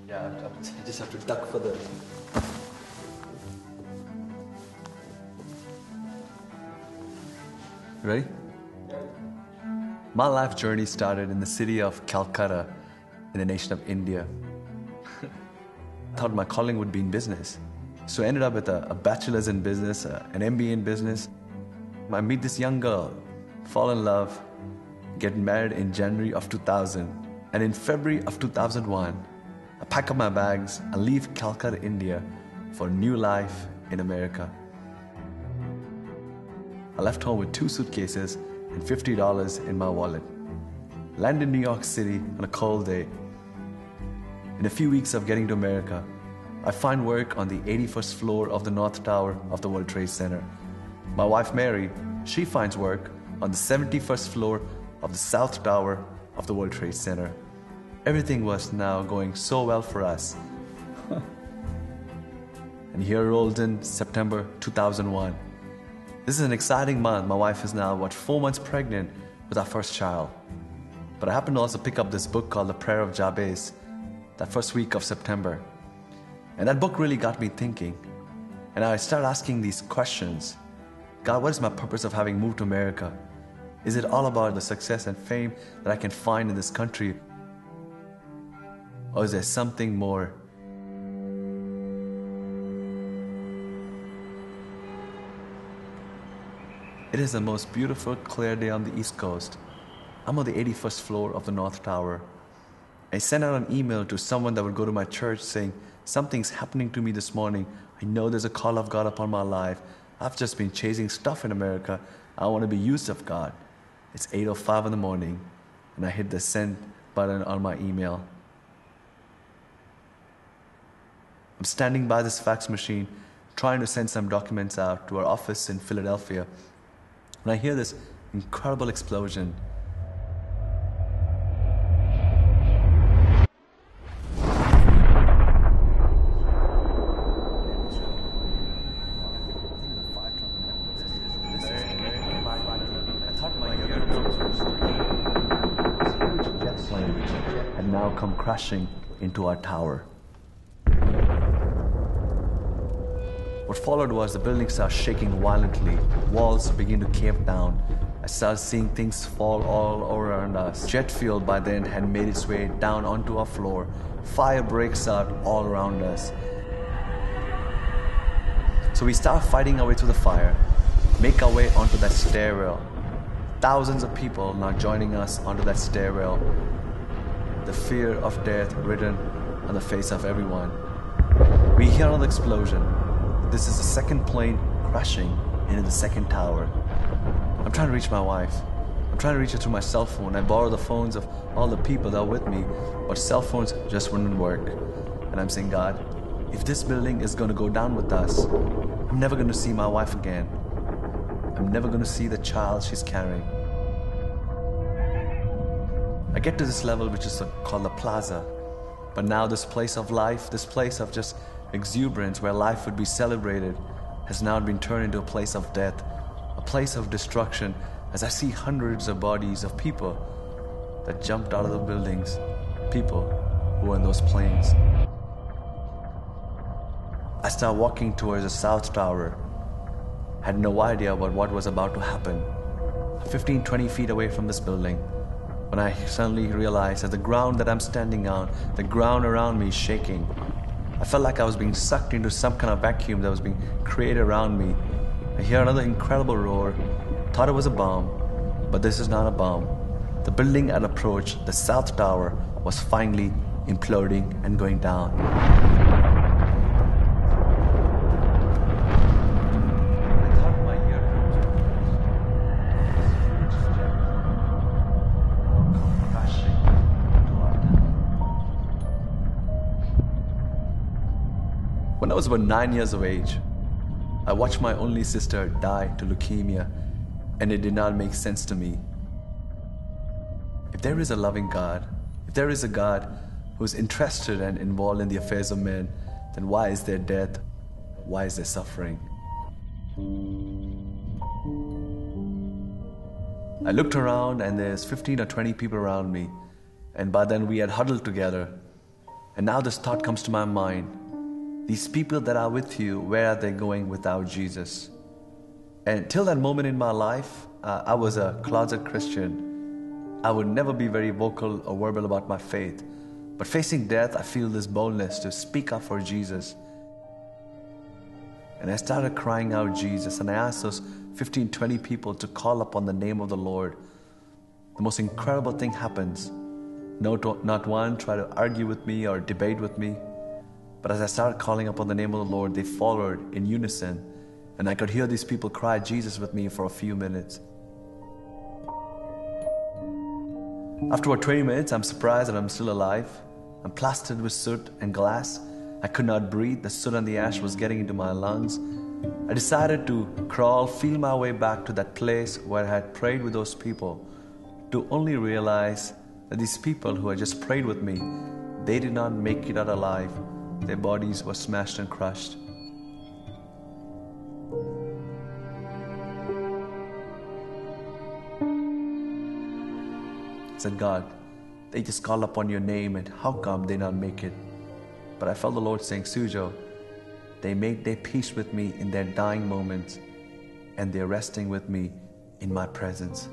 Yeah, I just have to duck for the... Ready? My life journey started in the city of Calcutta in the nation of India. Thought my calling would be in business. So I ended up with a bachelor's in business, an MBA in business. I meet this young girl, fall in love, get married in January of 2000. And in February of 2001, I pack up my bags and leave Calcutta, India for a new life in America. I left home with 2 suitcases and $50 in my wallet. Land in New York City on a cold day. In a few weeks of getting to America, I find work on the 81st floor of the North Tower of the World Trade Center. My wife Mary, she finds work on the 71st floor of the South Tower of the World Trade Center. Everything was now going so well for us. And here rolled in September 2001. This is an exciting month. My wife is now, 4 months pregnant with our first child. But I happened to also pick up this book called The Prayer of Jabez, that first week of September. And that book really got me thinking. And I started asking these questions. God, what is my purpose of having moved to America? Is it all about the success and fame that I can find in this country? Or is there something more? It is the most beautiful, clear day on the East Coast. I'm on the 81st floor of the North Tower. I sent out an email to someone that would go to my church saying, something's happening to me this morning. I know there's a call of God upon my life. I've just been chasing stuff in America. I want to be used of God. It's 8:05 in the morning, and I hit the send button on my email. I'm standing by this fax machine, trying to send some documents out to our office in Philadelphia, when I hear this incredible explosion. Had now come crashing into our tower. What followed was the building started shaking violently. Walls began to cave down. I started seeing things fall all around us. Jet fuel by then had made its way down onto our floor. Fire breaks out all around us. So we start fighting our way through the fire, make our way onto that stairwell. Thousands of people now joining us onto that stairwell. The fear of death written on the face of everyone. We hear another explosion. This is the second plane crashing into the second tower. I'm trying to reach my wife. I'm trying to reach her through my cell phone. I borrow the phones of all the people that are with me, but cell phones just wouldn't work. And I'm saying, God, if this building is going to go down with us, I'm never going to see my wife again. I'm never going to see the child she's carrying. I get to this level which is called the plaza. But now this place of life, this place of just exuberance where life would be celebrated, has now been turned into a place of death, a place of destruction, as I see hundreds of bodies of people that jumped out of the buildings, people who were in those planes. I started walking towards the South Tower, had no idea about what was about to happen. 15, 20 feet away from this building, when I suddenly realized that the ground that I'm standing on, the ground around me is shaking. I felt like I was being sucked into some kind of vacuum that was being created around me. I hear another incredible roar. Thought it was a bomb, but this is not a bomb. The building at approach, the South Tower, was finally imploding and going down. When I was about 9 years of age, I watched my only sister die to leukemia, and it did not make sense to me. If there is a loving God, if there is a God who is interested and involved in the affairs of men, then why is there death? Why is there suffering? I looked around and there's 15 or 20 people around me, and by then we had huddled together. And now this thought comes to my mind. These people that are with you, where are they going without Jesus? And till that moment in my life, I was a closet Christian. I would never be very vocal or verbal about my faith. But facing death, I feel this boldness to speak up for Jesus. And I started crying out Jesus, and I asked those 15, 20 people to call upon the name of the Lord. The most incredible thing happens. Not one tried to argue with me or debate with me. But as I started calling upon the name of the Lord, they followed in unison. And I could hear these people cry Jesus with me for a few minutes. After about 20 minutes, I'm surprised that I'm still alive. I'm plastered with soot and glass. I could not breathe. The soot and the ash was getting into my lungs. I decided to crawl, feel my way back to that place where I had prayed with those people, to only realize that these people who had just prayed with me, they did not make it out alive. Their bodies were smashed and crushed. I said, God, they just call upon your name, and how come they not make it? But I felt the Lord saying, Sujo, they made their peace with me in their dying moments, and they're resting with me in my presence.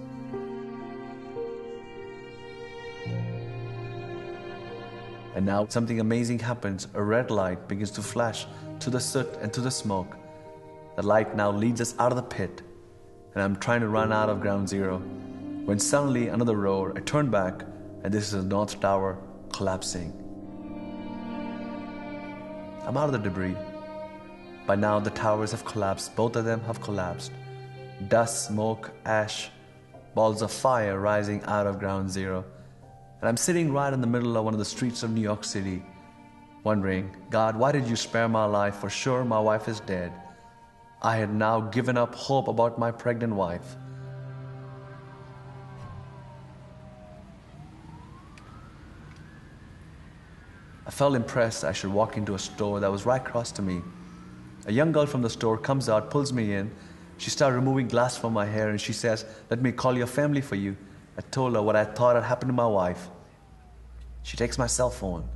And now something amazing happens. A red light begins to flash through the soot and through the smoke. The light now leads us out of the pit, and I'm trying to run out of ground zero, when suddenly another roar. I turn back, and this is the North Tower collapsing. I'm out of the debris. By now the towers have collapsed. Both of them have collapsed. Dust, smoke, ash, balls of fire rising out of ground zero. And I'm sitting right in the middle of one of the streets of New York City, wondering, God, why did you spare my life? For sure my wife is dead. I had now given up hope about my pregnant wife. I felt impressed I should walk into a store that was right across to me. A young girl from the store comes out, pulls me in. She started removing glass from my hair, and she says, let me call your family for you. I told her what I thought had happened to my wife. She takes my cell phone,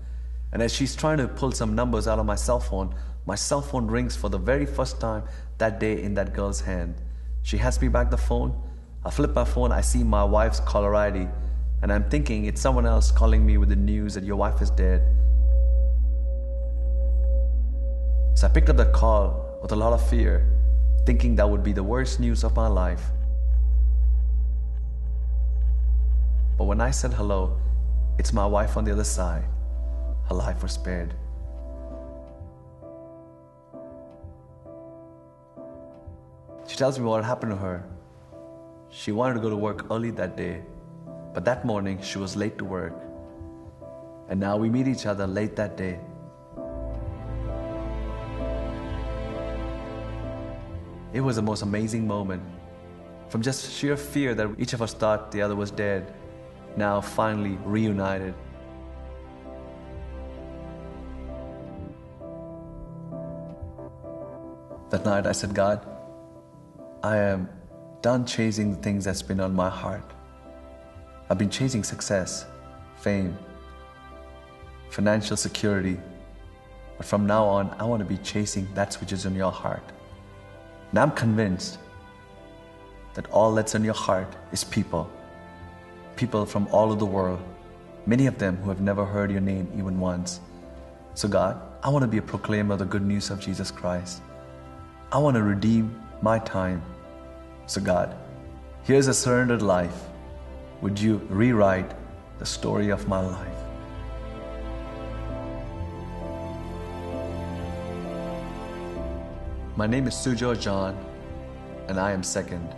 and as she's trying to pull some numbers out of my cell phone rings for the very first time that day in that girl's hand. She hands me back the phone. I flip my phone, I see my wife's caller ID, and I'm thinking it's someone else calling me with the news that your wife is dead. So I picked up that call with a lot of fear, thinking that would be the worst news of my life. But when I said hello, it's my wife on the other side. Her life was spared. She tells me what happened to her. She wanted to go to work early that day, but that morning she was late to work. And now we meet each other late that day. It was the most amazing moment. From just sheer fear that each of us thought the other was dead, now finally reunited. That night I said, God, I am done chasing the things that's been on my heart. I've been chasing success, fame, financial security. But from now on, I want to be chasing that which is in your heart. And I'm convinced that all that's in your heart is people. People from all over the world, many of them who have never heard your name even once. So God, I want to be a proclaimer of the good news of Jesus Christ. I want to redeem my time. So God, here's a surrendered life. Would you rewrite the story of my life? My name is Sujo John, and I am second.